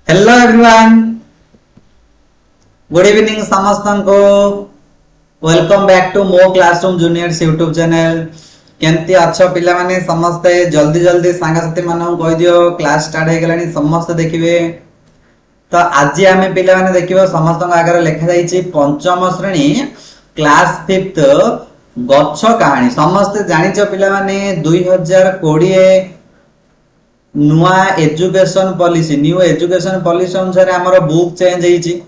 Hello everyone, good evening समस्त को welcome back to मो क्लासरूम जूनियर्स यूट्यूब चैनल। केमती अच्छो पिला माने समस्ते जल्दी जल्दी सांगसाथी मानन कहि दियो क्लास स्टार्ट हे गलानी समस्त देखिबे। तो आज आमे पिला माने देखिबो समस्त आगे लिखा जाईची पंचम श्रेणी क्लास 5th गच्छ कहानी। समस्त जानिचो पिला माने 2020 नुआ education policy new education policy अनुसार हमर बुक चेंज हेची।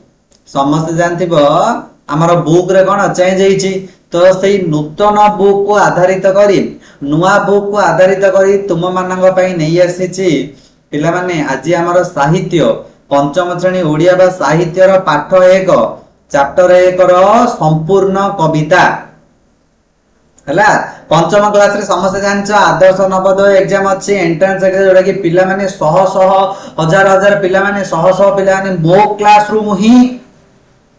समस्त जानथिबो हमर बुक रे कोन चेंज हेची। तो सेही नूतन बुक को आधारित करी नुआ बुक को आधारित करी तुम मानंग पई नै आसीची पिला माने आज हमर साहित्य पंचम श्रेणी ओडिया बा साहित्य रो पाठ 1 चैप्टर 1 रो संपूर्ण कविता हला। पंचम क्लास रे समस्त जानछ आदर्श नवोदय एग्जाम अछि एंट्रेंस एग्जाम जोडा कि पिला माने शह शह हजार हजार पिला माने शह शह पिला माने मो क्लासरूम ही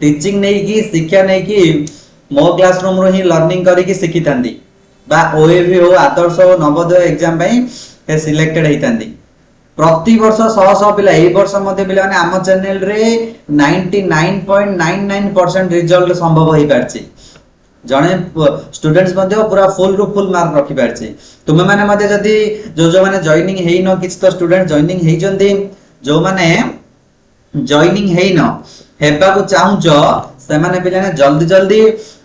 टीचिंग नै कि शिक्षा नै कि मो क्लासरूम रो ही लर्निंग करी कि सिखि थांदी बा ओएवी हो आदर्श नवोदय एग्जाम पई हे सिलेक्टेड हेतांदी। प्रति वर्ष शह शह पिला ए वर्ष मध्ये पिला माने आम चैनल रे 99.99% रिजल्ट संभव होई पारछि। जने स्टूडेंट्स मध्ये पूरा फुल रु फुल मार्क रखि पारछि। तुमे माने मध्ये जदी जो माने जॉइनिंग हेइ न किछ तो स्टूडेंट जॉइनिंग हेइ जंदी जो माने जॉइनिंग हेइ न हेबा को चाहुचो से माने पिलाने जल्दी जल्दी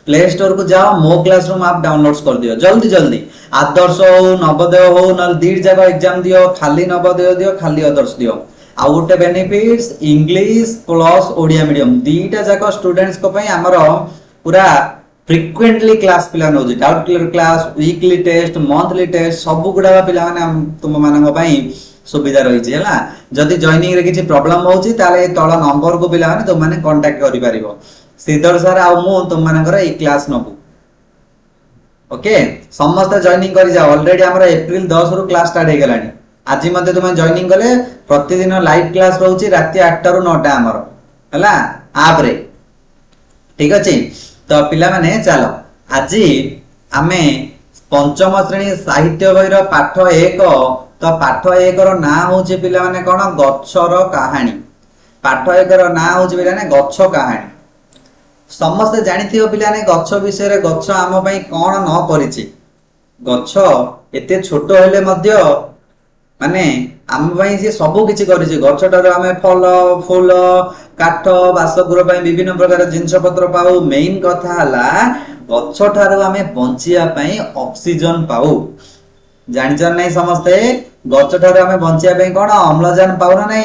प्ले स्टोर को जाओ मो क्लासरूम ऐप डाउनलोड्स कर दियो जल्दी जल्दी। आदर्श हो नवोदय हो न दीड जगह एग्जाम दियो खाली नवोदय दियो खाली आदर्श दियो। आ गोटे benefits English plus Odia medium दीटा जगह स्टूडेंट्स को पई हमरो पूरा फ्रीक्वेंटली क्लास पिला नौ doubt clear class weekly test monthly test सब गुडा पिला माने तुम मानन पई सुविधा रही छी हला। जदी जॉइनिंग रे किछि प्रॉब्लम होउची ताले तळ नंबर को पिला माने तुम माने कांटेक्ट करि परिबो। श्रीधर सर आ मु तुम मानकर ए क्लास नबु ओके। समस्त जॉइनिंग करि जाओ ऑलरेडी हमरा अप्रैल 10 रु क्लास स्टार्ट हे गलानी। आज मध्ये तुम जॉइनिंग कले प्रतिदिन लाइव क्लास रहउची राती 8 रु 9 हमर हला ऐप रे ठीक अछि। तो पिला माने चलो आज आमे पंचम श्रेणी साहित्य बही रो पाठ 1 तो पाठ 1 रो ना होचे पिला माने कोन गच्छर कहानी। पाठ 1 रो ना होचे पिला माने गच्छ कहानी। समस्त जानिथियो पिला माने गच्छ विषय रे गच्छ आम पई कोन न करिछि। गच्छ एते छोट हेले मध्य माने आम पई जे सब किछि करिछि। गच्छ टारो आमे फल फूल काठ बासगृह पई विभिन्न प्रकार जिंस पत्र पाऊ। मेन कथा हला गच्छ ठारो आमे बंचिया पई ऑक्सीजन पाऊ। जानिछन नै समस्ते गच्छ ठारो आमे बंचिया पई कोन अम्लजान पाऊ ना नै।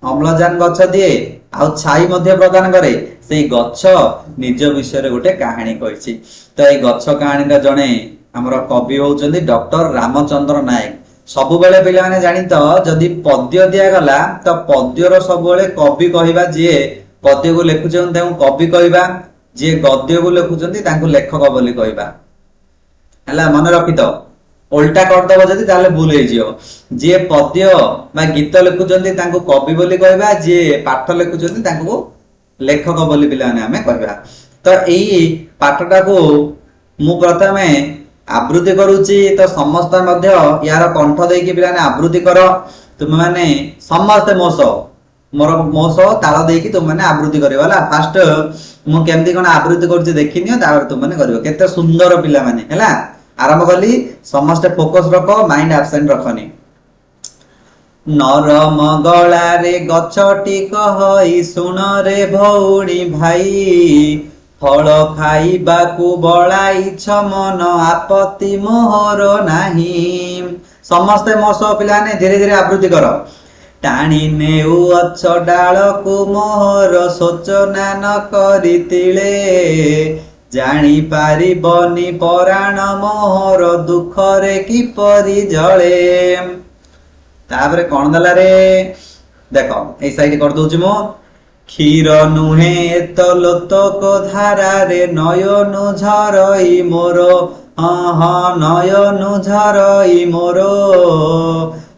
अम्लजान गच्छ दिए आ छाई मध्ये प्रदान करे। सेई गच्छ निज विषय रे गोटे कहानी कहिछि। तो ए गच्छ कहानी रा जणे हमर कवि होउचंदी डॉक्टर रामचंद्र नायक। सबु बेले पिला माने जानि तो जदी पद्य दिया गला तो पद्य रो सब बेले कवि कहिबा जे पद्य को लेखुचन ताऊ कवि कहिबा जे गद्य को लेखुचंदी तांको लेखक बोली कहिबा हला। मन रखि तो उल्टा कर दबो जदी ताले भूल हे जियो। जे पद्य बा गीत लेखुचंदी तांको कवि बोली कहिबा जे पाठ लेखुचंदी तांको लेखक बोली पिला माने हमें कहिबा। तो एई पाठटा को मु प्रथमे आवृत्ति करूची तो समस्त मध्य यार कंठ दे कि पिलाने आवृत्ति करो। तुम माने समस्त मोसो ताल दे कि तुम माने आवृत्ति करियो हला। फास्ट मु केमती कोन आवृत्ति करछि देखिनियो तापर तुम माने करियो। केते सुंदर पिला माने हला। आरंभ कली समस्त फोकस रखो माइंड एब्सेंट रखनी। नरम गला रे गछटी कहई सुन रे भौणी भाई फल खाइबा को बळाइछ मन आपत्ति मोहर नाही। समस्त मोसो पिलाने धीरे धीरे आवृत्ति करो। टाणी नेउ अछ डाल को मोहर सोचना न करितिले जानी पारिबनी पराण मोहर दुख रे किपरि जळे। तापरे कोन दला रे देखो ए साइड कर दोछि मो। क्षीर नुहे तलोतक धारा रे नयन झरई मोर नयन झरई मोर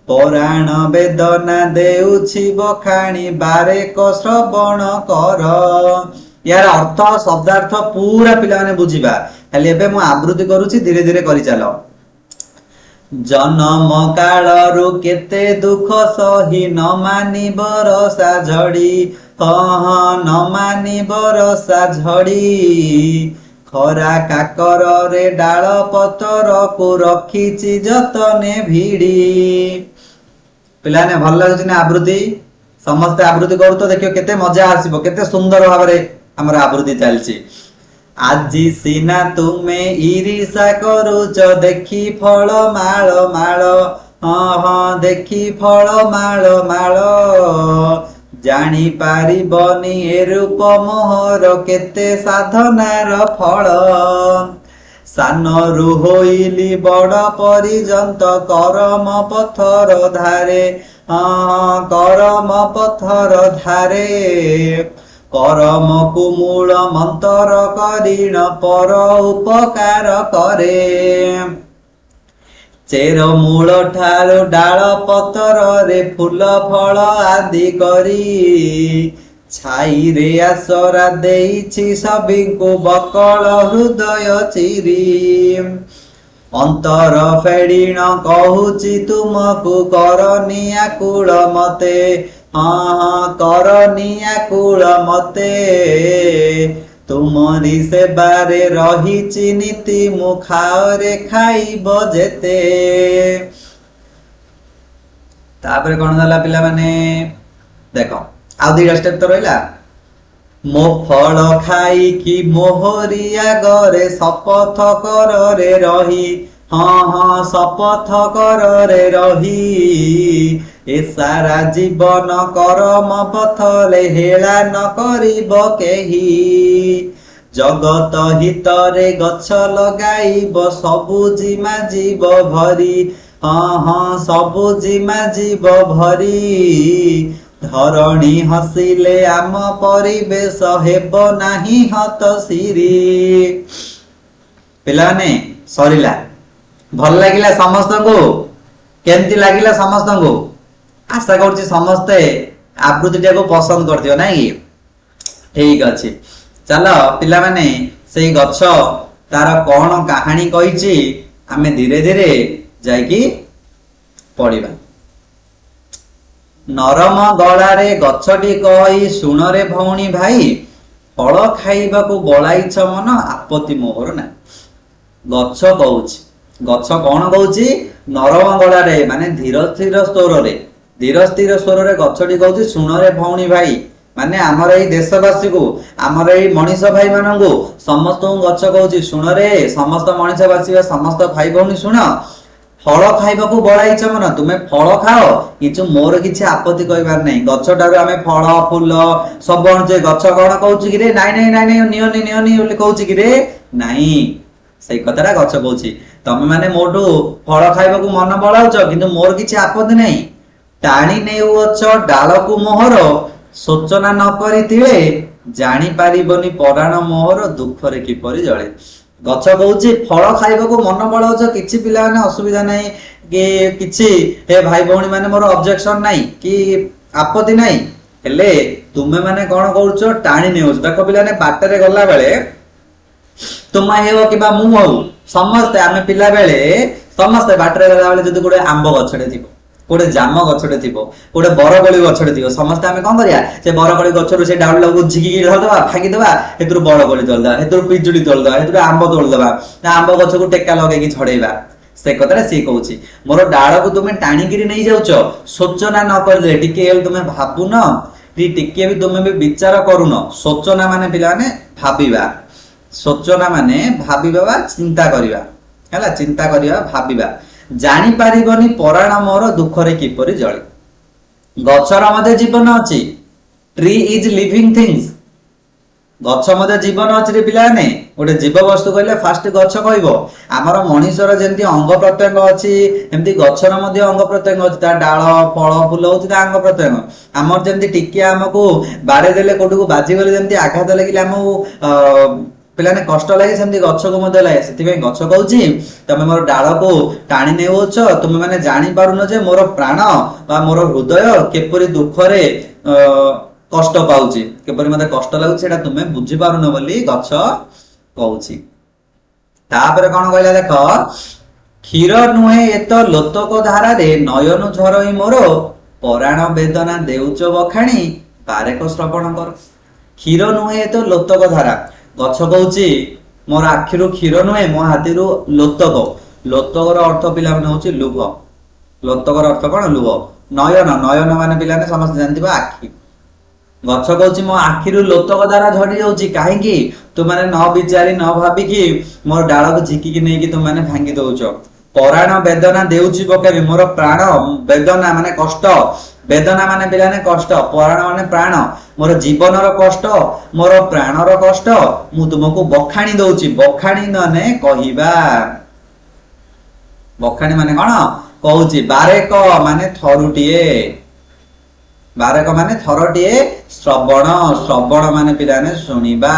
पराण वेदना देउछि बखाणी बारे को श्रवण कर। यार अर्थ शब्दार्थ पूरा पिला माने बुझिबा खाली एबे मु आवृत्ति करूछि धीरे धीरे करि चलो। जन्म कालरु केते दुख सही न मानी बरसा झड़ी न मानी बरसा झड़ी खरा काकर रे डाल पतर को रखीची जतने भिड़ी। पिलाने भल लागुची ना आवृत्ति समस्त आवृत्ति करू तो देखियो केते मजा आसीबो केते सुंदर भाबरे हमर आवृत्ति चलची। आजी सीना तुमे ईरिषा करूच देखी फल माल माल हाँ देखी फल माल माल जानी पारिबनी ए रूप मोहर केते साधनार फल सानरु होइली बड़ परिजंत करम पथर धारे करम पथर धारे करम कुमूल मंतर करीण पर उपकार करे चेर मूल ठारू डाल पतर रे फूल फल आदि करी छाई रे आसरा देइछि सबिंकु बकल हृदय चिरी अंतर फेड़ीण कहूची तुमको करनी आकुल मते करनी आकुल मते तुमरी सेबारे रहिछि नीति मुखाओ रे खाइब जेते। तापरे कोन दला पिला माने देखो आउ दुईटा स्टेप तो रहिला मो फल खाई कि मोहरिया गरे शपथ कर रे रही हाँ शपथ कर रे रही ए सारा जीवन करम पथले हेला न करिब केही जगत हितरे गछ लगाइब सबु जिमा जीव भरी हाँ सबु जिमा जीव भरी धरणी हसिले आम परिवेश हेब नाही हत सिरी। पिलाने सरिला भल लागिला समस्त को केमती लागिला समस्त को आशा करछि समस्ते आवृत्ति को पसंद करथियो नाही ठीक अछि। चलो पिला माने सेई गछ तार कोन कहानी कहिछि आमे धीरे धीरे जाइकी पढिबा। नरम गलारे गछटी कहि सुणरे भौणी भाई फल खाइबाकू बळाइछ मन आपत्ति मोहर ना। गछ कहूछि गछ कोन कहूछि नरम गलारे माने धीर स्थिर स्वर रे गछटी कहूछि सुणरे भौणी भाई माने हमर एई देशवासी को हमर एई मनीष भाई मानंगु समस्त गछ कहूछि सुणरे समस्त मनीषवासी समस्त भाई भौणी सुण फल खाइबाकू बळाइछ मन तुमे फल खाओ किछु मोर किछि आपत्ति कहिबार नै। गछटारु आमे फल फूल सब जे गछ कोन कहूछि कि रे नाइ नाइ नाइ नियोनी नियोनी बोली कहूछि कि रे नाही सेई कथारा गछ कहूछि तमे माने मोटू फल खाइबाकू मन बळाउछ किंतु मोर किछि आपत्ति नै टाणी नेउछ डालकू मोहर सोचना न करिथिले जानि पारिबनी पराण मोहर दुखरे किपरि जळे। गछ कहूछि फल खाइबाकू मन बळाउछ किछि पिला माने असुविधा नै कि किछि हे भाई भौणी माने मोर ऑब्जेक्शन नै कि आपत्ति नै हेले तुमे माने कोन कहूछ टाणी नेउछ। देखो पिला ने बाटरे गल्ला बेले तुम हेव किबा मु हो समस्त आमे पिला बेले समस्त बाटरे गल्ला बेले जदि गोटे आंब गछटे थिबो गोटे जाम गछटे थिबो गोटे बरकोली गछटे थिबो समस्त आमे कोन करिया से बरकोली गछरु से डाउल लगु झिकी धरदबा फाकी देबा हेतुर बरकोली तोलदा हेतुर पिजुली तोलदा हेतुर आंब तोलदबा ना आंब गछ को टेका लगे कि छडेबा से कतरा से कहूची मोर डाळ को तुमे टाणी गिरी नै जाउछ सोचना न करले टिके तुमे भाबु न टिके भी तुमे भी विचार करूनो। सोचना माने पिला ने भाबिबा सोचना माने भाबिबा चिंता करिबा हैला चिंता करिबा भाबिबा जानि पारिबनी पराण मोर दुखरे किपरि जळे। गछर मध्ये जीवन अछि ट्री इज लिविंग थिंग्स गछ मध्ये जीवन अछि रे पिलाने गोटे जीव वस्तु कहले फास्ट गछ कहइबो हमर मनुष्यर जेंति अंग प्रत्यंग अछि एम्ति गछर मध्ये अंग प्रत्यंग अछि ता डाळ फळ फूल होछि ता अंग प्रत्यंग हमर जेंति टिकिया हमकु बाडे देले कोटुकु बाजी गले जेंति आघात लागिले हमहु पिलाने कष्ट लागे सेमती गछ को मध्ये लागे सेति पे गछ कहूछि तमे मोर डाळ को टाणी नेउछ तुमे माने जानि पारुनो जे मोर प्राण बा मोर हृदय केपरि दुखरे कष्ट पाउछि केपरि मते कष्ट लागुछि सेटा तुमे बुझि पारुनो बोली गछ कहूछि। तापरे कोन कहला देखो ক্ষীর নুহে এত লোতক ধারারে নয়ন ঝরই মোর পরাণ বেদনা দেউচ বখাণী ବାରେକ ଶ୍ରବଣ କର। କ୍ଷୀର ନୁହେଁ ତ ଲୋତକ ଧାରା। ଗଛ କହୁଛି ମୋର ଆଖିରୁ କ୍ଷୀର ନୁହେଁ, ମୋ ହାତୀରୁ ଲୋତକ। ଲୋତକର ଅର୍ଥ ପିଲାମାନେ ହଉଛି ଲୁହ। ଲୋତକର ଅର୍ଥ କଣ? ଲୁହ। ନୟନ, ନୟନ ମାନେ ପିଲାମାନେ ସମସ୍ତେ ଜାଣିଥିବେ ଆଖି। ଗଛ କହୁଛି ମୋ ଆଖିରୁ ଲୋତକ ଧାରା ଝଡି ଯାଉଛି। କାହିଁକି? ତୁମାନେ ନ ବିଚାରି ନ ଭାବିକି ମୋର ଡାଳକୁ ଝିକିକି ନେଇକି ତୁମାନେ ଭାଙ୍ଗି ଦଉଛ। ପରାଣ ବେଦନା ଦେଉଛି ପକେଇବି, ମୋର ପ୍ରାଣ ବେଦନା ମାନେ କଷ୍ଟ, ବେଦନା ମାନେ ପିଲାମାନେ କଷ୍ଟ, ପରାଣ ମାନେ ପ୍ରାଣ, ମୋର ଜୀବନର କଷ୍ଟ, ମୋର ପ୍ରାଣର କଷ୍ଟ ମୁଁ ତୁମକୁ ବଖାଣି ଦଉଛି। ବଖାଣି ମାନେ କହିବା, ବଖାଣି ମାନେ କଣ? କହୁଛି। ବାରେକ ମାନେ ଥରୁଟିଏ, ବାରେକ ମାନେ ଥରଟିଏ। ଶ୍ରବଣ, ଶ୍ରବଣ ମାନେ ପିଲାମାନେ ଶୁଣିବା,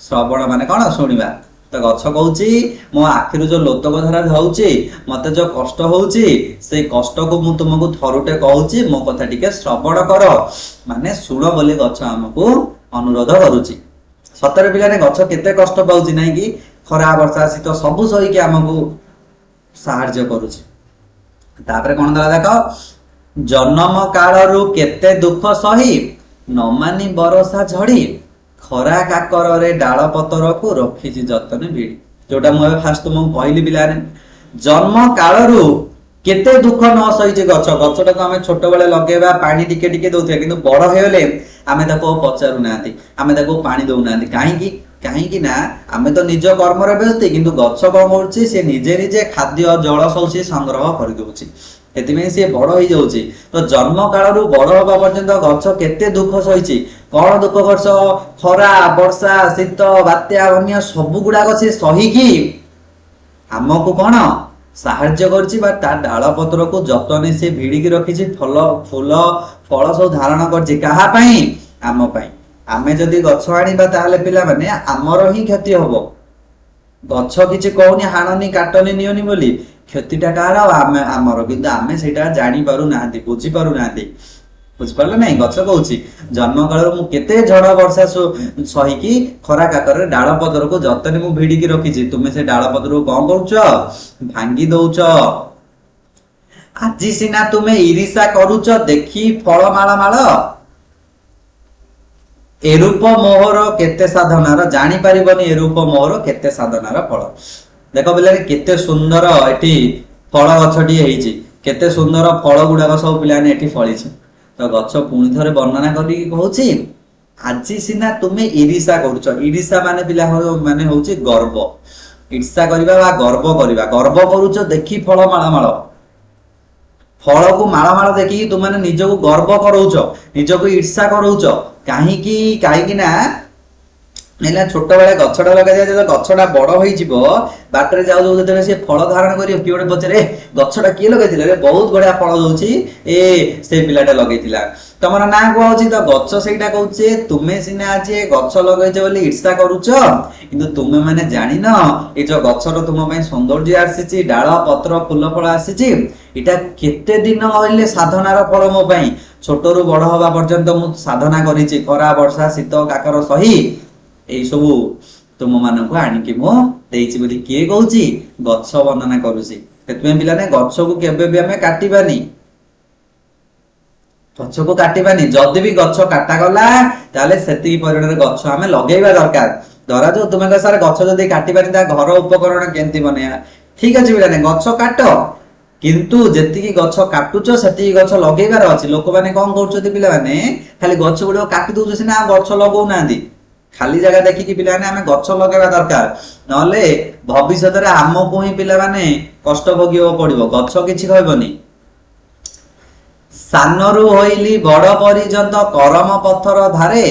ଶ୍ରବଣ ମାନେ କଣ? ଶୁଣିବା। ତ ଗଛ କହୁଛି ମୋ ଆଖିରୁ ଯୋଉ ଲୋତକ ଧାରା ଝରୁଛି, ମତେ ଯୋଉ କଷ୍ଟ ହଉଛି, ସେଇ କଷ୍ଟକୁ ମୁଁ ତୁମକୁ ଥରୁଟେ କହୁଛି, ମୋ କଥା ଟିକେ ଶ୍ରବଣ କର। ମାନେ ଶୁଣ ବୋଲି ଗଛ ଆମକୁ ଅନୁରୋଧ କରୁଛି। ସତରେ ପିଲାମାନେ ଗଛ କେତେ କଷ୍ଟ ପାଉଛି ନାଇଁ କି? ଖରା ବର୍ଷା ଶୀତ ସବୁ ସହିକି ଆମକୁ ସାହାଯ୍ୟ କରୁଛି। ତାପରେ କଣ ଦେଲା ଦେଖ, ଜନ୍ମ କାଳରୁ କେତେ ଦୁଃଖ ସହି ନ ମାନି ବରଷା ଝଡି ଖରା କାକରରେ ଡାଳ ପତରକୁ ରଖିଛି ଯତନେ ଭିଡି। ଯୋଉଟା ମୁଁ ଏବେ ଫାଷ୍ଟ ତୁମକୁ କହିଲି ପିଲାମାନେ, ଜନ୍ମ କାଳରୁ କେତେ ଦୁଃଖ ନ ସହିଛି ଗଛ। ଗଛଟାକୁ ଆମେ ଛୋଟବେଳେ ଲଗେଇବା, ପାଣି ଟିକେ ଟିକେ ଦଉଥିବା, କିନ୍ତୁ ବଡ ହେଇଗଲେ ଆମେ ତାକୁ ପଚାରୁନାହାନ୍ତି, ଆମେ ତାକୁ ପାଣି ଦଉନାହାନ୍ତି। କାହିଁକି? କାହିଁକି ନା ଆମେ ତ ନିଜ କର୍ମରେ ବ୍ୟସ୍ତ, କିନ୍ତୁ ଗଛ କଣ କରୁଛି? ସେ ନିଜେ ନିଜେ ଖାଦ୍ୟ ଜଳ ସବୁ ସିଏ ସଂଗ୍ରହ କରିଦଉଛି, ସେଥିପାଇଁ ସିଏ ବଡ ହେଇଯାଉଛି। ତ ଜନ୍ମ କାଳରୁ ବଡ ହବା ପର୍ଯ୍ୟନ୍ତ ଗଛ କେତେ ଦୁଃଖ ସହିଛି। କଣ ଦୁଃଖ କରିଛ? ଖରା ବର୍ଷା ଶୀତ ବାତ୍ୟା ବନ୍ୟା ସବୁ ଗୁଡାକ ସିଏ ସହିକି ଆମକୁ କଣ ସାହାଯ୍ୟ କରିଛି, ବା ତା ଡାଳ ପତ୍ରକୁ ଯତନେ ସେ ଭିଡିକି ରଖିଛି। ଫୁଲ ଫଳ ସବୁ ଧାରଣ କରିଛି। କାହା ପାଇଁ? ଆମ ପାଇଁ। ଆମେ ଯଦି ଗଛ ଆଣିବା ତାହେଲେ ପିଲାମାନେ ଆମର ହିଁ କ୍ଷତି ହବ। ଗଛ କିଛି କହୁନି ହାଣନି କାଟନି ନିଅନି ବୋଲି, କ୍ଷତିଟା କାହାର? ଆମର। କିନ୍ତୁ ଆମେ ସେଇଟା ଜାଣି ପାରୁନାହାନ୍ତି, ବୁଝି ପାରୁନାହାନ୍ତି। ବୁଝିପାରିଲ ନାଇଁ? ଗଛ କହୁଛି ଜନ୍ମ କାଳରୁ ମୁଁ କେତେ ଝଡ ବର୍ଷା ସହିକି ଖରା କାକରରେ ଡାଳ ପତ୍ରକୁ ଯତନେ ମୁଁ ଭିଡିକି ରଖିଛି, ତୁମେ ସେ ଡାଳ ପତ୍ରକୁ କଣ କରୁଛ? ଭାଙ୍ଗି ଦଉଛ। ଆଜି ସିନା ତୁମେ ଇରିଷା କରୁଛ ଦେଖି ଫଳ ମାଳ ମାଳ, ଏରୂପ ମୋହର କେତେ ସାଧନାର, ଜାଣିପାରିବନି ଏରୂପ ମୋହର କେତେ ସାଧନାର ଫଳ। ଦେଖ ପିଲାମାନେ କେତେ ସୁନ୍ଦର ଏଠି ଫଳ ଗଛଟିଏ ହେଇଛି, କେତେ ସୁନ୍ଦର ଫଳ ଗୁଡାକ ସବୁ ପିଲାମାନେ ଏଠି ଫଳିଛି। ତ ଗଛ ପୁଣି ଥରେ ବର୍ଣ୍ଣନା କରିକି କହୁଛି, ଆଜି ସିନା ତୁମେ ଇରିଷା କରୁଛ। ଇରିଷା ମାନେ ପିଲା ମାନେ ହଉଛି ଗର୍ବ। ଇର୍ଷା କରିବା ବା ଗର୍ବ କରିବା। ଗର୍ବ କରୁଛ ଦେଖି ଫଳ ମାଳ ମାଳ, ଫଳକୁ ମାଳ ମାଳ ଦେଖିକି ତୁମାନେ ନିଜକୁ ଗର୍ବ କରଉଛ, ନିଜକୁ ଇର୍ଷା କରଉଛ। କାହିଁକି? କାହିଁକି ନା ହେଲା ଛୋଟବେଳେ ଗଛଟା ଲଗାଯାଏ, ଯେତେବେଳେ ଗଛଟା ବଡ ହେଇଯିବ, ବାଟରେ ଯାଉ ଯାଉ ଯେତେବେଳେ ସେ ଫଳ ଧାରଣ କରିବ, କିଏ ଗୋଟେ ପଚାରେ ଗଛଟା କିଏ ଲଗେଇଥିଲା? ବହୁତ ବଢିଆ ଫଳ ଦଉଛି, ସେ ପିଲାଟା ଲଗେଇଥିଲା। ତମର ନାଁ କୁହାଉଛି, ତ ଗଛ ସେଇଟା କହୁଛି ତୁମେ ସିନା ଆଜି ଗଛ ଲଗେଇଛ ବୋଲି ଇର୍ଷା କରୁଛ, କିନ୍ତୁ ତୁମେ ମାନେ ଜାଣିନ ଏଇ ଯୋଉ ଗଛର ତୁମ ପାଇଁ ସୌନ୍ଦର୍ଯ୍ୟ ଆସିଛି, ଡାଳ ପତ୍ର ଫୁଲ ଫଳ ଆସିଛି, ଏଇଟା କେତେ ଦିନ କହିଲେ ସାଧନାର ଫଳ ମୋ ପାଇଁ। ଛୋଟରୁ ବଡ ହବା ପର୍ଯ୍ୟନ୍ତ ମୁଁ ସାଧନା କରିଛି, ଖରା ବର୍ଷା ଶୀତ କାକର ସହି ଏଇ ସବୁ ତୁମ ମାନଙ୍କୁ ଆଣିକି ମୁଁ ଦେଇଛି ବୋଲି କିଏ କହୁଛି? ଗଛ ବର୍ଣ୍ଣନା କରୁଛି। ସେଥିପାଇଁ ପିଲାମାନେ ଗଛକୁ କେବେ ବି ଆମେ କାଟିବାନି, ଗଛକୁ କାଟିବାନି। ଯଦି ବି ଗଛ କାଟାଗଲା ତାହେଲେ ସେତିକି ପରିମାଣରେ ଗଛ ଆମେ ଲଗେଇବା ଦରକାର। ଧରାଯାଉ ତୁମେ କହ ସାର୍ ଗଛ ଯଦି କାଟିବାନି ତା ଘର ଉପକରଣ କେମିତି ବନେଇବା? ଠିକ ଅଛି ପିଲାମାନେ, ଗଛ କାଟ, କିନ୍ତୁ ଯେତିକି ଗଛ କାଟୁଛ ସେତିକି ଗଛ ଲଗେଇବାର ଅଛି। ଲୋକମାନେ କଣ କରୁଛନ୍ତି? ପିଲାମାନେ ଖାଲି ଗଛ ଗୁଡିକ କାଟି ଦଉଛନ୍ତି ସିନା, ଗଛ ଲଗଉନାହାନ୍ତି। ଖାଲି ଜାଗା ଦେଖିକି ପିଲାମାନେ ଆମେ ଗଛ ଲଗେଇବା ଦରକାର, ନହେଲେ ଭବିଷ୍ୟତରେ ଆମକୁ ହିଁ ପିଲାମାନେ କଷ୍ଟ ଭୋଗିବାକୁ ପଡିବ, ଗଛ କିଛି କହିବନି। ସାନରୁ ହୋଇଲି ବଡ ପର୍ଯ୍ୟନ୍ତ କରମ ପଥର ଧାରେ,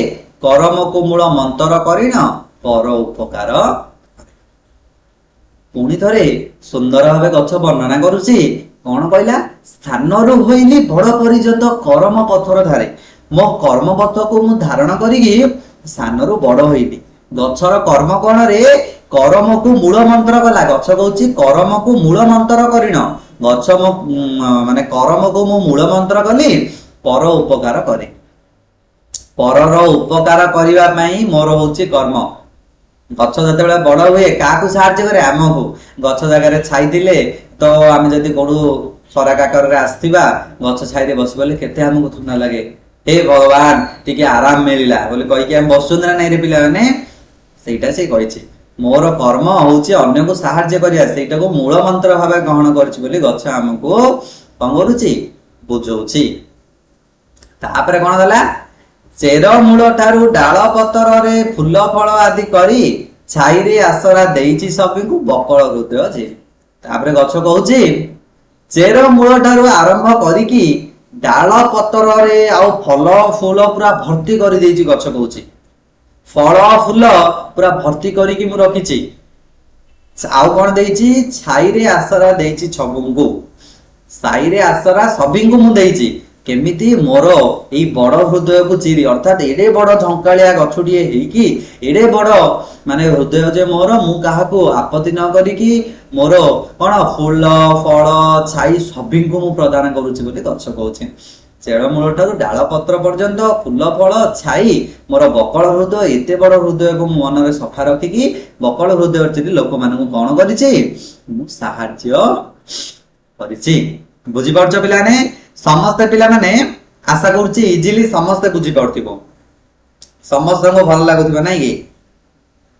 କରମକୁ ମୂଳ ମନ୍ତର କରିଣ ପର ଉପକାର। ପୁଣି ଥରେ ସୁନ୍ଦର ଭାବେ ଗଛ ବର୍ଣ୍ଣନା କରୁଛି। କଣ କହିଲା? ସ୍ଥାନରୁ ହୋଇଲି ବଡ ପର୍ଯ୍ୟନ୍ତ କରମ ପଥର ଧାରେ, ମୋ କର୍ମ ପଥକୁ ମୁଁ ଧାରଣ କରିକି ସାନରୁ ବଡ ହୋଇଲି। ଗଛର କର୍ମ କଣରେ? କରମକୁ ମୂଳ ମନ୍ତ୍ର କଲା। ଗଛ କହୁଛି କରମକୁ ମୂଳ ମନ୍ତ୍ର କରିଣ, ଗଛ ମାନେ କରମକୁ ମୁଁ ମୂଳ ମନ୍ତ୍ର କଲି, ପର ଉପକାର କରେ। ପରର ଉପକାର କରିବା ପାଇଁ ମୋର ହଉଛି କର୍ମ। ଗଛ ଯେତେବେଳେ ବଡ ହୁଏ କାହାକୁ ସାହାଯ୍ୟ କରେ? ଆମକୁ। ଗଛ ଜାଗାରେ ଛାଇ ଥିଲେ ତ ଆମେ ଯଦି କୋଉଠୁ ଖରା କାକରରେ ଆସିଥିବା ଗଛ ଛାଇରେ ବସିଗଲେ କେତେ ଆମକୁ ଥଣ୍ଡା ଲାଗେ। ହେ ଭଗବାନ ଟିକେ ଆରାମ ମିଳିଲା ବୋଲି କହିକି ଆମେ ବସୁଛନ୍ତି ନା ନାଇଁ ରେ ପିଲାମାନେ? ସେଇଟା ସେ କହିଛି ମୋର କର୍ମ ହଉଛି ଅନ୍ୟକୁ ସାହାଯ୍ୟ କରିବା, ସେଇଟାକୁ ମୂଳ ମନ୍ତ୍ର ଭାବେ ଗ୍ରହଣ କରୁଛି ବୋଲି ଗଛ ଆମକୁ କଣ କରୁଛି? ବୁଝଉଛି। ତାପରେ କଣ ହେଲା? ଚେର ମୂଳ ଠାରୁ ଡାଳ ପତରରେ ଫୁଲ ଫଳ ଆଦି କରି ଛାଇରେ ଆସରା ଦେଇଛି ସଭିଙ୍କୁ ବକଳ ହୃଦୟ ଯେ। ତାପରେ ଗଛ କହୁଛି ଚେର ମୂଳ ଠାରୁ ଆରମ୍ଭ କରିକି ଡାଳ ପତରରେ ଆଉ ଫଳ ଫୁଲ ପୁରା ଭର୍ତ୍ତି କରିଦେଇଛି। ଗଛ କହୁଛି ଫଳ ଫୁଲ ପୁରା ଭର୍ତ୍ତି କରିକି ମୁଁ ରଖିଛି। ଆଉ କଣ ଦେଇଛି? ଛାଇରେ ଆସରା ଦେଇଛି ସବୁଙ୍କୁ। ଛାଇରେ ଆସରା ସଭିଙ୍କୁ ମୁଁ ଦେଇଛି। କେମିତି? ମୋର ଏଇ ବଡ ହୃଦୟକୁ ଚିରି, ଅର୍ଥାତ ଏଡେ ବଡ ଝଙ୍କାଳିଆ ଗଛଟିଏ ହେଇକି ଏଡେ ବଡ ମାନେ ହୃଦୟ ଯେ ମୋର, ମୁଁ କାହାକୁ ଆପତ୍ତି ନ କରିକି ମୋର କଣ ଫୁଲ ଫଳ ଛାଇ ସଭିଙ୍କୁ ମୁଁ ପ୍ରଦାନ କରୁଛି ବୋଲି ଗଛ କହୁଛି। ଚେରମୂଳ ଠାରୁ ଡାଳ ପତ୍ର ପର୍ଯ୍ୟନ୍ତ ଫୁଲ ଫଳ ଛାଇ ମୋର ବକଳ ହୃଦୟ, ଏତେ ବଡ ହୃଦୟକୁ ମୁଁ ମନରେ ସଫା ରଖିକି ବକଳ ହୃଦୟ ଚିରି ଲୋକମାନଙ୍କୁ କଣ କରିଛି? ମୁଁ ସାହାଯ୍ୟ କରିଛି। ବୁଝିପାରୁଛ ପିଲାମାନେ? ସମସ୍ତେ ପିଲାମାନେ ଆଶା କରୁଛି ଇଜିଲି ସମସ୍ତେ ବୁଝିପାରୁଥିବ, ସମସ୍ତଙ୍କୁ ଭଲ ଲାଗୁଥିବ ନାଇଁ କି?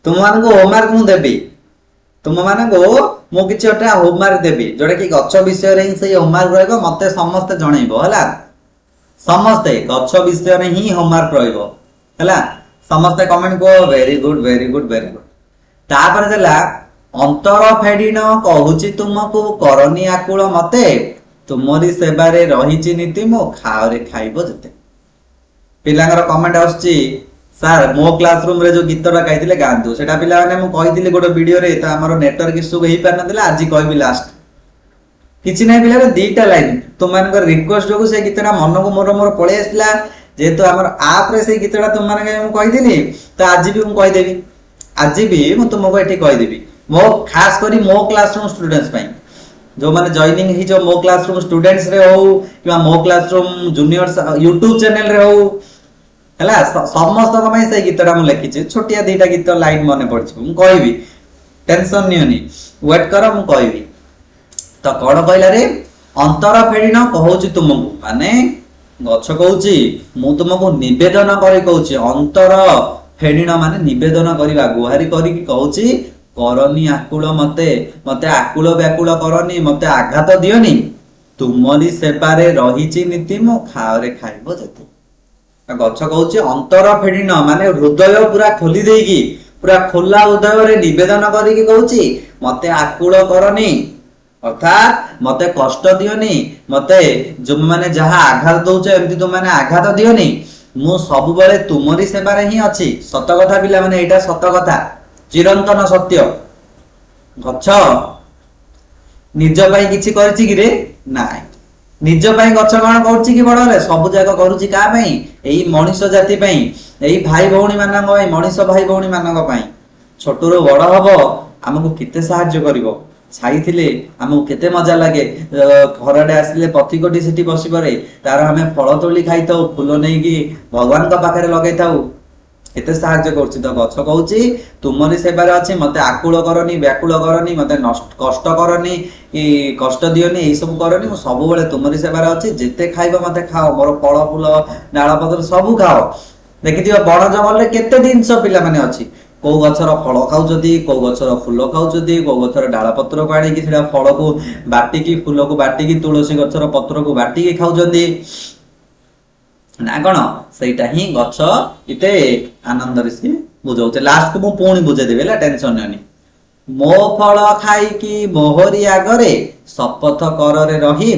ତୁମମାନଙ୍କୁ ହୋମୱାର୍କ ମୁଁ ଦେବି, ତୁମମାନଙ୍କୁ ମୁଁ କିଛି ଗୋଟେ ହୋମୱାର୍କ ଦେବି ଯୋଉଟା କି ଗଛ ବିଷୟରେ ହିଁ ସେଇ ହୋମୱାର୍କ ରହିବ। ମତେ ସମସ୍ତେ ଜଣେଇବ ହେଲା, ସମସ୍ତେ ଗଛ ବିଷୟରେ ହିଁ ହୋମୱାର୍କ ରହିବ ହେଲା। ସମସ୍ତେ କମେଣ୍ଟ କୁହ very good very good very good. ତାପରେ ଦେଲା ଅନ୍ତର ଫେଡିଣ କହୁଛି ତୁମକୁ କରନି ଆକୁଳ ମତେ, ତୁମରି ସେବାରେ ରହିଛି ନୀତି ମୋ ଖାଓରେ ଖାଇବ ଯେତେ। ପିଲାଙ୍କର କମେଣ୍ଟ ଆସୁଛି ସାର୍ ମୋ କ୍ଲାସ ରୁମ ରେ ଯୋଉ ଗୀତଟା ଗାଇଥିଲେ ଗାଆନ୍ତୁ। ସେଟା ପିଲାମାନେ ମୁଁ କହିଥିଲି ଗୋଟେ ଭିଡିଓରେ, ତ ଆମର ନେଟୱାର୍କ ଇସ୍ୟୁ ହେଇପାରିନଥିଲା, ଆଜି କହିବି ଲାଷ୍ଟ। କିଛି ନାହିଁ ପିଲାରେ, ଦିଟା ଲାଇନ ତୁମମାନଙ୍କର ରିକ୍ୱେଷ୍ଟ ଯୋଗୁ ସେ ଗୀତଟା ମନକୁ ମୋର ମୋର ପଳେଇ ଆସିଲା। ଯେହେତୁ ଆମର ଆପ ରେ ସେଇ ଗୀତଟା ତୁମମାନଙ୍କ ମୁଁ କହିଥିଲି, ତ ଆଜି ବି ମୁଁ କହିଦେବି। ଆଜି ବି ମୁଁ ତୁମକୁ ଏଠି କହିଦେବି, ମୋ ଖାସ କରି ମୋ କ୍ଲାସ ରୁମ ଷ୍ଟୁଡେଣ୍ଟସ ପାଇଁ, ଯୋଉମାନେ ଜଏନିଂ ହେଇଛ ମୋ କ୍ଲାସ ରୁମ ଷ୍ଟୁଡେଣ୍ଟସ ରେ ହଉ କିମ୍ବା ମୋ class room juniors YouTube channel ରେ ହଉ ହେଲା, ସମସ୍ତଙ୍କ ପାଇଁ ସେଇ ଗୀତଟା ମୁଁ ଲେଖିଛି। ଛୋଟିଆ ଦିଟା ଗୀତ ଲାଇନ ମନେ ପଡିଛି, ମୁଁ କହିବି, ଟେନସନ ନିଅନି, ୱେଟ କର, ମୁଁ କହିବି। ତ କଣ କହିଲା ରେ? ଅନ୍ତର ଫେଡିଣ କହୁଛି ତୁମକୁ, ମାନେ ଗଛ କହୁଛି ମୁଁ ତୁମକୁ ନିବେଦନ କରି କହୁଛି। ଅନ୍ତର ଫେଡିଣ ମାନେ ନିବେଦନ କରିବା, ଗୁହାରି କରିକି କହୁଛି କରନି ଆକୁଳ ମତେ, ମତେ ଆକୁଳ ବ୍ୟାକୁଳ କରନି, ମତେ ଆଘାତ ଦିଅନି, ତୁମରି ସେବାରେ ରହିଛି ନୀତି ମୋ ଖାଓରେ ଖାଇବ ଯେତେ। ଗଛ କହୁଛି ଅନ୍ତର ଫେଡିଣ ମାନେ ହୃଦୟ ପୁରା ଖୋଲି ଦେଇକି, ପୁରା ଖୋଲା ହୃଦୟରେ ନିବେଦନ କରିକି କହୁଛି ମତେ ଆକୁଳ କରନି, ଅର୍ଥାତ ମତେ କଷ୍ଟ ଦିଅନି, ମତେ ଯୋଉମାନେ ଯାହା ଆଘାତ ଦଉଛ ଏମିତି ତୁମମାନେ ଆଘାତ ଦିଅନି, ମୁଁ ସବୁବେଳେ ତୁମରି ସେବାରେ ହିଁ ଅଛି। ସତ କଥା ପିଲାମାନେ, ଏଇଟା ସତ କଥା, ଚିରନ୍ତନ ସତ୍ୟ। ଗଛ ନିଜ ପାଇଁ କିଛି କରିଛି କି ରେ? ନାଇଁ। ନିଜ ପାଇଁ ଗଛ କଣ କରୁଛି କି ବଡରେ? ସବୁ ଯାକ କରୁଛି କାହା ପାଇଁ? ଏଇ ମଣିଷ ଜାତି ପାଇଁ, ଏଇ ଭାଇ ଭଉଣୀ ମାନଙ୍କ ପାଇଁ, ମଣିଷ ଭାଇ ଭଉଣୀ ମାନଙ୍କ ପାଇଁ। ଛୋଟରୁ ବଡ ହବ ଆମକୁ କେତେ ସାହାଯ୍ୟ କରିବ, ଛାଇଥିଲେ ଆମକୁ କେତେ ମଜା ଲାଗେ, ଖରାଟେ ଆସିଲେ ପତିକଟି ସେଠି ବସି ପଡେ, ତାର ଆମେ ଫଳ ତୋଳି ଖାଇଥାଉ, ଫୁଲ ନେଇକି ଭଗବାନଙ୍କ ପାଖରେ ଲଗେଇଥାଉ, କେତେ ସାହାଯ୍ୟ କରୁଛି। ତ ଗଛ କହୁଛି ତୁମରି ସେବାରେ ଅଛି, ମତେ ଆକୁଳ କରନି, ବ୍ୟାକୁଳ କରନି, ମତେ କଷ୍ଟ କରନି କି କଷ୍ଟ ଦିଅନି, ଏଇ ସବୁ କରନି, ମୁଁ ସବୁବେଳେ ତୁମରି ସେବାରେ ଅଛି। ଯେତେ ଖାଇବ ମତେ ଖାଅ, ମୋର ଫଳ ଫୁଲ ଡାଳ ପତ୍ର ସବୁ ଖାଅ। ଦେଖିଥିବ ବଣ ଜଙ୍ଗଲରେ କେତେ ଜିନିଷ ପିଲାମାନେ ଅଛି, କୋଉ ଗଛର ଫଳ ଖାଉଛନ୍ତି, କୋଉ ଗଛର ଫୁଲ ଖାଉଛନ୍ତି, କୋଉ ଗଛର ଡାଳ ପତ୍ରକୁ ଆଣିକି ସେଟା ଫଳକୁ ବାଟିକି, ଫୁଲକୁ ବାଟିକି, ତୁଳସୀ ଗଛର ପତ୍ରକୁ ବାଟିକି ଖାଉଛନ୍ତି ନା କଣ? ସେଇଟା ହିଁ ଗଛ ଏତେ ଆନନ୍ଦରେ ସିଏ ବୁଝଉଛି। ଲାଷ୍ଟକୁ ମୁଁ ପୁଣି ବୁଝେଇଦେବି ହେଲା, ଟେନସନ ନିଅନି। ମୋ ଫଳ ଖାଇକି ମୋହରି ଆଗରେ ଶପଥ କରରେ ରହି,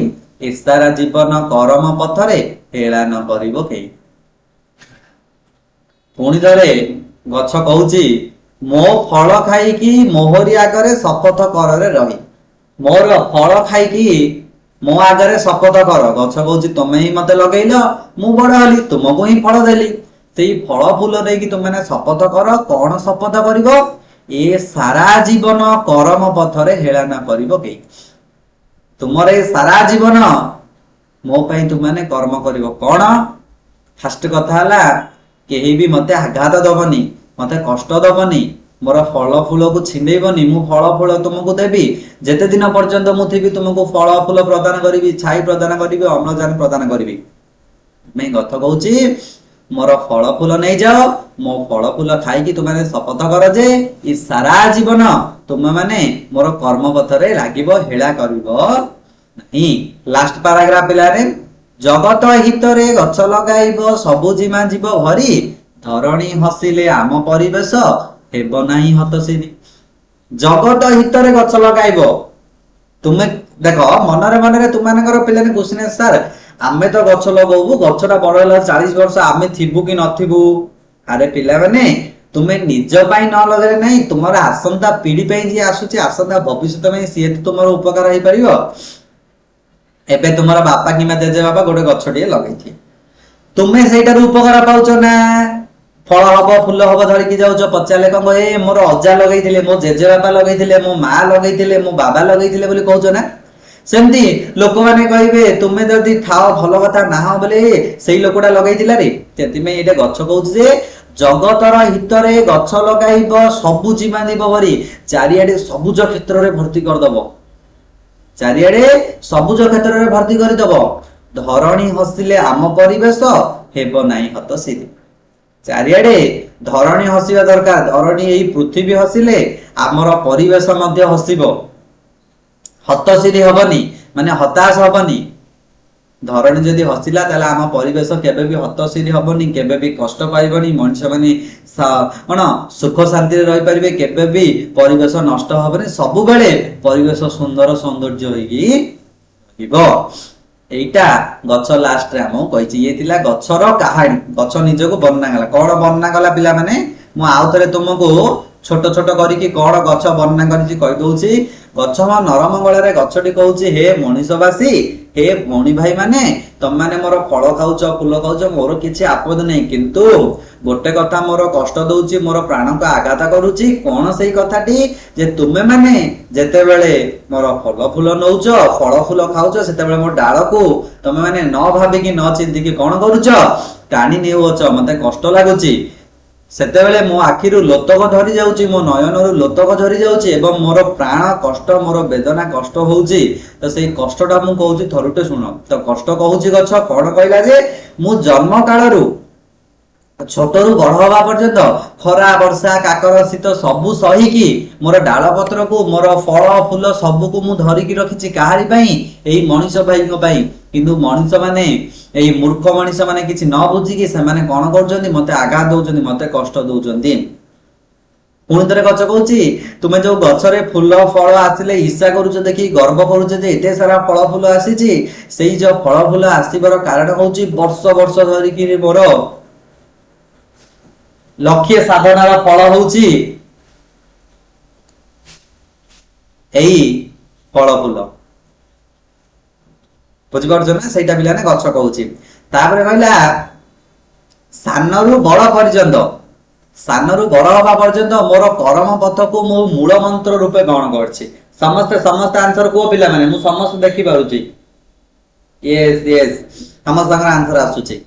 ଏସାରା ଜୀବନ କରମ ପଥରେ ହେଳା ନ କରିବ କେହି। ପୁଣି ଥରେ ଗଛ କହୁଛି ମୋ ଫଳ ଖାଇକି ମୋହରି ଆଗରେ ଶପଥ କରରେ ରହି, ମୋର ଫଳ ଖାଇକି ମୋ ଆଗରେ ଶପଥ କର। ଗଛ କହୁଛି ତମେ ହିଁ ମତେ ଲଗେଇଲ, ମୁଁ ବଡ ହେଲି, ତୁମକୁ ହିଁ ଫଳ ଦେଲି, ସେଇ ଫଳ ଫୁଲ ନେଇକି ତୁମେ ଶପଥ କର। କଣ ଶପଥ କରିବ? ଏ ସାରା ଜୀବନ କରମ ପଥରେ ହେଳା ନ କରିବ କେହି। ତୁମର ଏ ସାରା ଜୀବନ ମୋ ପାଇଁ ତୁମେ କର୍ମ କରିବ। କଣ? ଫାଷ୍ଟ କଥା ହେଲା କେହି ବି ମତେ ଆଘାତ ଦବନି, ମତେ କଷ୍ଟ ଦବନି, मोर फल फूल को छिंडेबनी मु फल फूल तुमको देवी जेते दिन पर्यंत मु थी तुमको फल फूल प्रदान करी छाई प्रदान करी अम्लजान प्रदान करी मैं कथ कहूची मोर फल फूल नहीं जाओ मो फल फूल खाई तुमने शपथ कर जे ई सारा जीवन तुम माने मोर कर्म पथरे लागिबो हेला करिवो नहीं। लास्ट पैराग्राफ पिलाने जगत हितरे गछ लगाइबो सबु जीमा जीव भरी धरणी हसिले आम परिवेश हेबो नाही हतसिनी। जगत हितरे गछ लगाइबो तुमे देखो मनरे मनरे तुमानकर पिलाने क्वेश्चन सर आमे तो गछ लगाबू गछटा बड़ होला 40 वर्ष आमे थिबू कि नथिबू। अरे पिला माने तुमे निज पाई न लगरे नहीं तुमर आसंता पीढ़ी पे जे आसुची आसंता भविष्य में सी तुमर उपकार हो पारिबो। एबे तुमर बापा किमा जेजे बाबा गोटे गछटिए लगैथि तुमे सेटार उपकार पाउछ ना फल हब फूल हब धरिकी जाउछ पचाले कम ए मोर अजा लगैथिले मो जेजे बाबा लगैथिले मो मां लगैथिले मो बाबा लगैथिले बोली कहउछ ना। सेमती लोक माने कहिबे तुमे जदी थाओ भल कथा ना बोले सेई लोकटा लगैथिला रे तेति में एटा गछ कहउछ जे जगतर हितरे गछ लगाइब सबु जीवा जीव भरी चारियाडे सबुज क्षेत्र रे भर्ती कर दबो चारियाडे सबुज क्षेत्र रे भर्ती कर दबो धरणी हसिले आम परिवेश हेबो नाही हतसिरी। चारियाडे धरणी हसिबा दरकार धरणी एई पृथ्वी हसिले आमर परिवेश मध्य हसिबो हतसिरी हबनी माने हताश हबनी। धरणी जदि हसिला ताले आम परिवेश केबे भी हतसिरी हबनी केबे भी कष्ट पाइबनी मनुष्य माने कोन सुख शांति रे रहि परिबे केबे भी परिवेश नष्ट हबनी सबु बेले परिवेश सुंदर सौंदर्य होई हिबो। एटा गछ लास्ट रे हम कहिछि ये थिला गछर कहानी गछ निजको वर्णना गला कोन वर्णना गला पिला माने मु आउतरे तुमको छोट छोट करी कि कोन गछ वर्णना करिछि कहि दोछि। गछ मा नरमंगल रे गछटी कहउछि हे मनुष्यवासी हे भौणी भाई माने तम माने मोर फल खाउछ फूल खाउछ मोर किछि आपद नै किंतु गोटे कथा मोर कष्ट दउछि मोर प्राण को आघात करूछि कोन सेई कथाटी जे तुमे माने जेते बेले मोर फल फूल नउछ फल फूल खाउछ सेते बेले मोर डाळ को तमे माने न भाबी कि न चिंती कि कोन करूछ टाणी नेउछ मते कष्ट लागुछि सेते बेले मो आखिरु लोतक झरी जाउछि मो नयनरु लोतक झरी जाउछि एवं मोर प्राण कष्ट मोर वेदना कष्ट होउछि तो सेई कष्टटा मु कहउछि थरुटे सुनो तो कष्ट कहउछि गछ कोन कहला जे मु जन्म कालरु छोटरू बड़ हवा पर्यंत खरा वर्षा काकर शीत सबु सही की मोर डाल पत्र को मोर फल फूल सबु को मु धरिकी रखिछि काहारी पई एई मनुष्य भाई को पई किंतु मनुष्य माने एई मूर्ख मनुष्य माने किछि न बुझी कि से माने कोन करजंती मते आघात दउजंती मते कष्ट दउजंती। पुणी थे गछ कहूँ तुम्हें जो गछरे फूल फल आसिले ईर्षा करुच देखी गर्व करुच एते सारा फल फूल आसी से जो फल फूल आसवर कारण हूँ वर्ष वर्ष धरिकी मोर लक्ष्य साधनार फल हूँ फल फूल बुझिपार ना सहीटा पिलाने गछ कहूँ कहला सानरू बड़ पर्यंत सानरू बड़ हवा पर्यंत मोर कर्म पथ को मो मूल मंत्र रूपे ग्रहण करछि। समस्त समस्त आंसर को पिला माने मु समस्त देखि पारुछि यस यस समस्त आंसर आसुछि।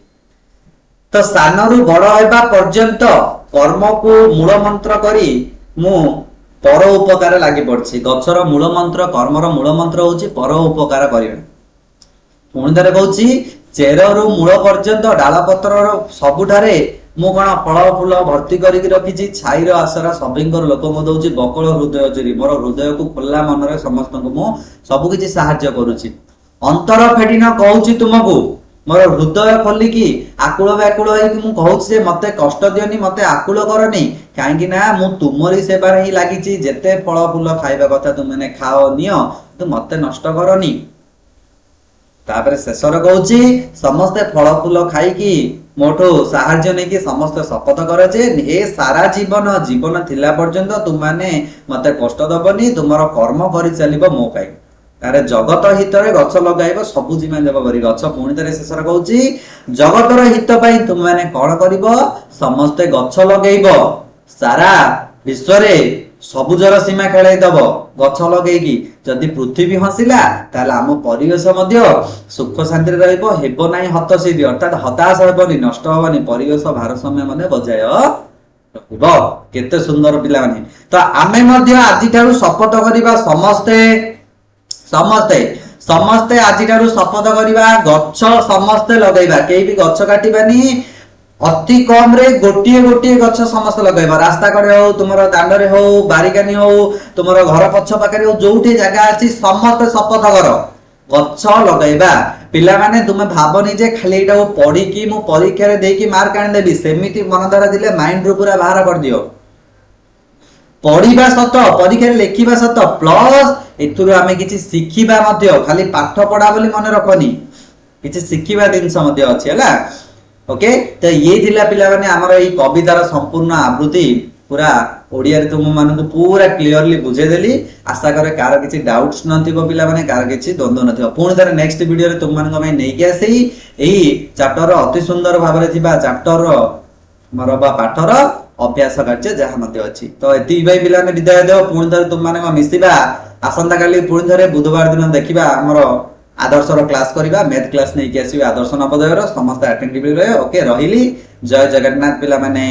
तो सानरू बड़ हेबा पर्यंत कर्म को मूल मंत्र करी मु पर उपकार लागि पड़छि। गछर मूल मंत्र कर्मर मूल मंत्र होछि पर उपकार करिवे। पुणी थे कहूँ चेरु मूल पर्यंत डाल पत्र सबुठारे मु कौन फल फूल भर्ती करके रखी छाईर आसरा सभी लोक दौर बकल हृदय चोरी मोर हृदय को खोला मन समस्त को सबकि साहाय्य करुच्ची। अंतर फेटी न कहूँ तुमको मोर हृदय खोलिकी आकुल व्याकुल होती मत कष्ट दियोनी मत आकुल करनी कहीं मु तुमरी सेवा ही लगी जेते फल फूल खाइबा कथा तुमने खाओ नियो तो मत नष्ट करनी। तापर शेषर कहूँ समस्ते फल फूल खाई मोठो साहाय्य नहीं कि समस्त शपथ कर हे सारा जीवन जीवन थिला पर्यंत तुमने मत कष्ट दबनी तुमर कर्म कर चलो मो पाई तारे जगत हितरे गछ लगाइब सबु जीवा देव करी गछ। पुणी थे शेषर कहूँ जगतर हित पाई तुम मैंने कौन कर समस्ते गछ लगेब सारा विश्व सबुजर सीमा खेल दब गछ लगेगी जदि पृथ्वी हसिला ताले आम परिवेश मध्य सुख शांति रहिबो हेबो नाही हतसिद्धि अर्थात हताश हेबनी नष्ट हेबनी परिवेश भारसाम्य मने बजाय ରହିବ। କେତେ ସୁନ୍ଦର ପିଲାମାନେ। ତ ଆମେ ମଧ୍ୟ ଆଜିଠାରୁ ଶପଥ କରିବା ସମସ୍ତେ ସମସ୍ତେ ସମସ୍ତେ ଆଜିଠାରୁ ଶପଥ କରିବା ଗଛ ସମସ୍ତେ ଲଗେଇବା, କେହି ବି ଗଛ କାଟିବାନି। ଅତି କମ ରେ ଗୋଟିଏ ଗୋଟିଏ ଗଛ ସମସ୍ତେ ଲଗେଇବା, ରାସ୍ତା କଡେ ହଉ, ତୁମର ଦାଣ୍ଡରେ ହଉ, ବାରିକାନି ହଉ, ତୁମର ଘର ପଛ ପାଖରେ ହଉ, ଯୋଉଠି ଜାଗା ଅଛି ସମସ୍ତେ ଶପଥ କର ଗଛ ଲଗେଇବା। ପିଲାମାନେ ତୁମେ ଭାବନି ଯେ ଖାଲି ଏଇଟାକୁ ପଢିକି ମୁଁ ପରୀକ୍ଷାରେ ଦେଇକି ମାର୍କ ଆଣିଦେବି, ସେମିତି ମନ ଦ୍ୱାରା ଦିଲେ ମାଇଣ୍ଡ ରୁ ପୁରା ବାହାର କରିଦିଅ। ପଢିବା ସତ, ପରୀକ୍ଷାରେ ଲେଖିବା ସତ, ପ୍ଲସ୍ ଏଥିରୁ ଆମେ କିଛି ଶିଖିବା ମଧ୍ୟ, ଖାଲି ପାଠ ପଢା ବୋଲି ମନେ ରଖନି, କିଛି ଶିଖିବା ଜିନିଷ ମଧ୍ୟ ଅଛି ହେଲା। ଓକେ, ତ ଇଏ ଥିଲା ପିଲାମାନେ ଆମର ଏଇ କବିତାର ସମ୍ପୂର୍ଣ୍ଣ ଆବୃତ୍ତି, ପୁରା ଓଡ଼ିଆରେ ତୁମ ମାନଙ୍କୁ ପୁରା କ୍ଲିୟରଲି ବୁଝେଇଦେଲି। ଆଶା କରେ କାହାର କିଛି ଡାଉଟ୍ସ ନଥିବ ପିଲାମାନେ, କାହାର କିଛି ଦ୍ୱନ୍ଦ୍ୱ ନଥିବ। ପୁଣି ଥରେ ନେକ୍ସଟ ଭିଡିଓରେ ତୁମମାନଙ୍କ ପାଇଁ ନେଇକି ଆସି ଏହି ଚାପ୍ଟର ଅତି ସୁନ୍ଦର ଭାବରେ ଥିବା ଚାପ୍ଟର ମୋର ବା ପାଠର ଅଭ୍ୟାସ କାର୍ଯ୍ୟ ଯାହା ମଧ୍ୟ ଅଛି। ତ ଏତିକି ଭାଇ ପିଲାମାନେ ବିଦାୟ ଦେବ। ପୁଣି ଥରେ ତୁମମାନଙ୍କ ମିଶିବା ଆସନ୍ତାକାଲି, ପୁଣି ଥରେ ବୁଧବାର ଦିନ ଦେଖିବା ଆମର ଆଦର୍ଶର କ୍ଲାସ କରିବା, ମ୍ୟାଥ କ୍ଲାସ ନେଇକି ଆସିବେ ଆଦର୍ଶ ନବୋଦୟର। ସମସ୍ତେ ଆଟେଣ୍ଟିଭ ରହିବେ। ଓକେ, ରହିଲି। ଜୟ ଜଗନ୍ନାଥ ପିଲାମାନେ।